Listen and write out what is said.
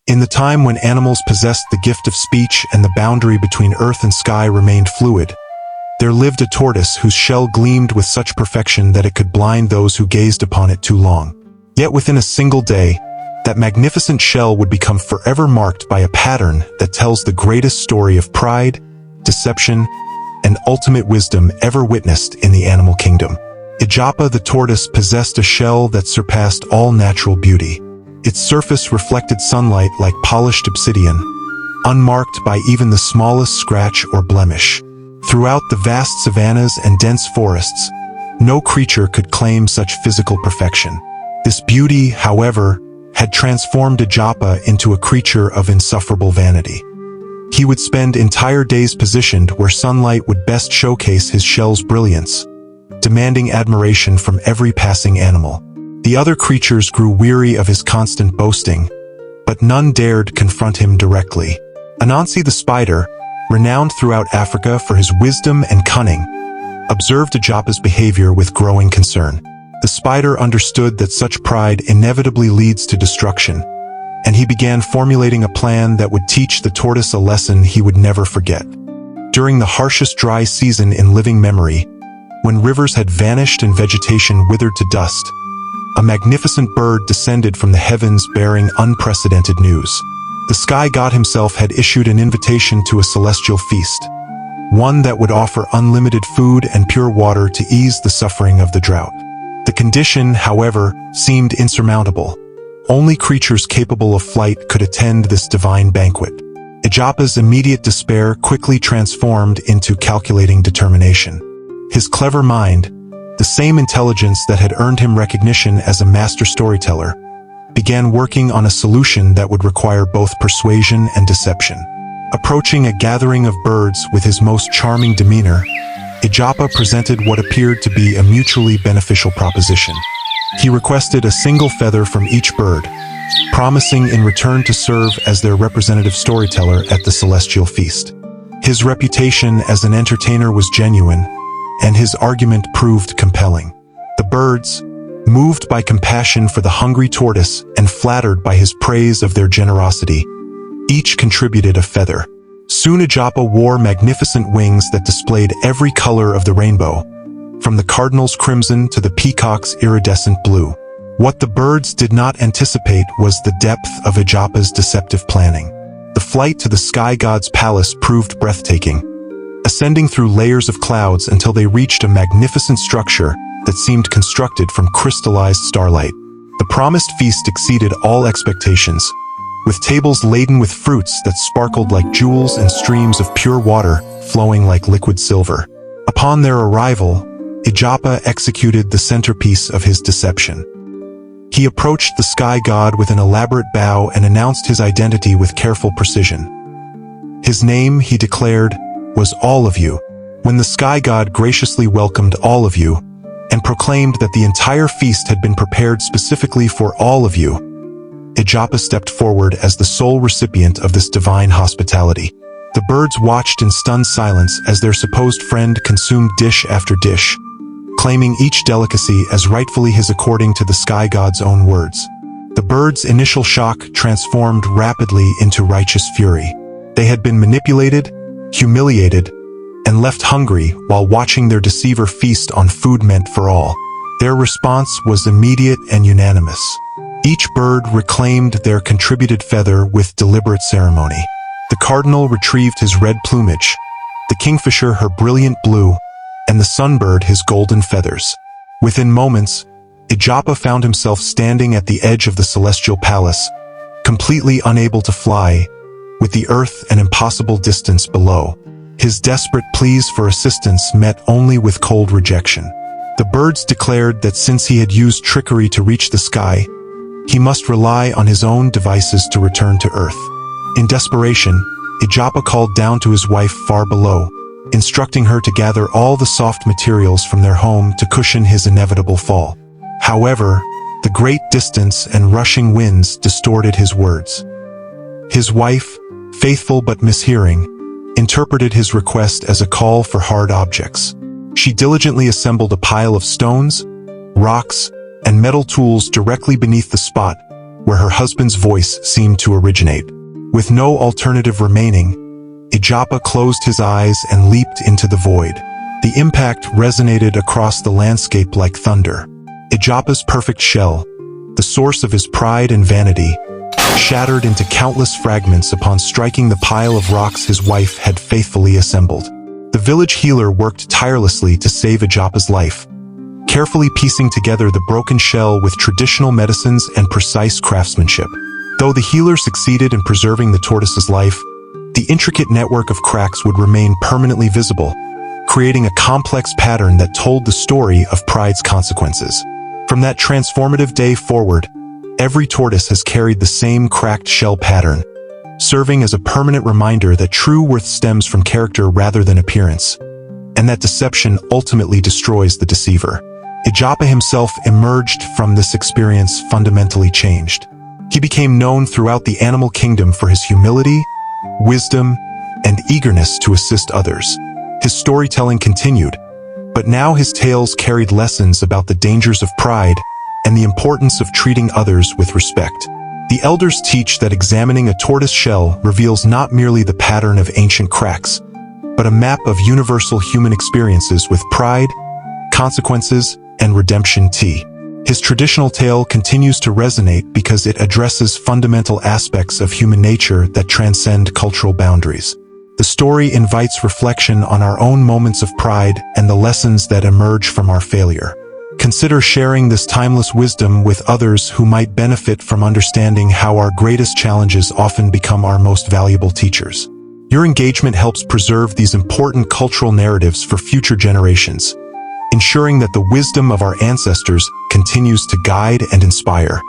In the time when animals possessed the gift of speech and the boundary between earth and sky remained fluid, there lived a tortoise whose shell gleamed with such perfection that it could blind those who gazed upon it too long. Yet within a single day, that magnificent shell would become forever marked by a pattern that tells the greatest story of pride, deception, and ultimate wisdom ever witnessed in the animal kingdom. Ijapa the tortoise possessed a shell that surpassed all natural beauty. Its surface reflected sunlight like polished obsidian, unmarked by even the smallest scratch or blemish. Throughout the vast savannas and dense forests, no creature could claim such physical perfection. This beauty, however, had transformed Ijapa into a creature of insufferable vanity. He would spend entire days positioned where sunlight would best showcase his shell's brilliance, demanding admiration from every passing animal. The other creatures grew weary of his constant boasting, but none dared confront him directly. Anansi the spider, renowned throughout Africa for his wisdom and cunning, observed Ijapa's behavior with growing concern. The spider understood that such pride inevitably leads to destruction, and he began formulating a plan that would teach the tortoise a lesson he would never forget. During the harshest dry season in living memory, when rivers had vanished and vegetation withered to dust, a magnificent bird descended from the heavens bearing unprecedented news. The sky god himself had issued an invitation to a celestial feast, one that would offer unlimited food and pure water to ease the suffering of the drought. The condition, however, seemed insurmountable. Only creatures capable of flight could attend this divine banquet. Ijapa's immediate despair quickly transformed into calculating determination. His clever mind, the same intelligence that had earned him recognition as a master storyteller, began working on a solution that would require both persuasion and deception. Approaching a gathering of birds with his most charming demeanor, Ijapa presented what appeared to be a mutually beneficial proposition. He requested a single feather from each bird, promising in return to serve as their representative storyteller at the celestial feast. His reputation as an entertainer was genuine, and his argument proved compelling. The birds, moved by compassion for the hungry tortoise and flattered by his praise of their generosity, each contributed a feather. Soon Ijapa wore magnificent wings that displayed every color of the rainbow, from the cardinal's crimson to the peacock's iridescent blue. What the birds did not anticipate was the depth of Ijapa's deceptive planning. The flight to the sky god's palace proved breathtaking, ascending through layers of clouds until they reached a magnificent structure that seemed constructed from crystallized starlight. The promised feast exceeded all expectations, with tables laden with fruits that sparkled like jewels and streams of pure water flowing like liquid silver. Upon their arrival, Ijapa executed the centerpiece of his deception. He approached the sky god with an elaborate bow and announced his identity with careful precision. His name, he declared, was All of You. When the sky god graciously welcomed all of you and proclaimed that the entire feast had been prepared specifically for all of you, Ijapa stepped forward as the sole recipient of this divine hospitality. The birds watched in stunned silence as their supposed friend consumed dish after dish, claiming each delicacy as rightfully his according to the sky god's own words. The birds' initial shock transformed rapidly into righteous fury. They had been manipulated, humiliated, and left hungry while watching their deceiver feast on food meant for all. Their response was immediate and unanimous. Each bird reclaimed their contributed feather with deliberate ceremony. The cardinal retrieved his red plumage, the kingfisher her brilliant blue, and the sunbird his golden feathers. Within moments, Ijapa found himself standing at the edge of the celestial palace, completely unable to fly, with the earth an impossible distance below. His desperate pleas for assistance met only with cold rejection. The birds declared that since he had used trickery to reach the sky, he must rely on his own devices to return to earth. In desperation, Ijapa called down to his wife far below, instructing her to gather all the soft materials from their home to cushion his inevitable fall. However, the great distance and rushing winds distorted his words. His wife, faithful but mishearing, interpreted his request as a call for hard objects. She diligently assembled a pile of stones, rocks, and metal tools directly beneath the spot, where her husband's voice seemed to originate. With no alternative remaining, Ijapa closed his eyes and leaped into the void. The impact resonated across the landscape like thunder. Ijapa's perfect shell, the source of his pride and vanity, shattered into countless fragments upon striking the pile of rocks his wife had faithfully assembled. The village healer worked tirelessly to save Ijapa's life, carefully piecing together the broken shell with traditional medicines and precise craftsmanship. Though the healer succeeded in preserving the tortoise's life, the intricate network of cracks would remain permanently visible, creating a complex pattern that told the story of pride's consequences. From that transformative day forward, every tortoise has carried the same cracked shell pattern, serving as a permanent reminder that true worth stems from character rather than appearance, and that deception ultimately destroys the deceiver. Ijapa himself emerged from this experience fundamentally changed. He became known throughout the animal kingdom for his humility, wisdom, and eagerness to assist others. His storytelling continued, but now his tales carried lessons about the dangers of pride and the importance of treating others with respect. The elders teach that examining a tortoise shell reveals not merely the pattern of ancient cracks, but a map of universal human experiences with pride, consequences, and redemption. His traditional tale continues to resonate because it addresses fundamental aspects of human nature that transcend cultural boundaries. The story invites reflection on our own moments of pride and the lessons that emerge from our failure. Consider sharing this timeless wisdom with others who might benefit from understanding how our greatest challenges often become our most valuable teachers. Your engagement helps preserve these important cultural narratives for future generations, ensuring that the wisdom of our ancestors continues to guide and inspire.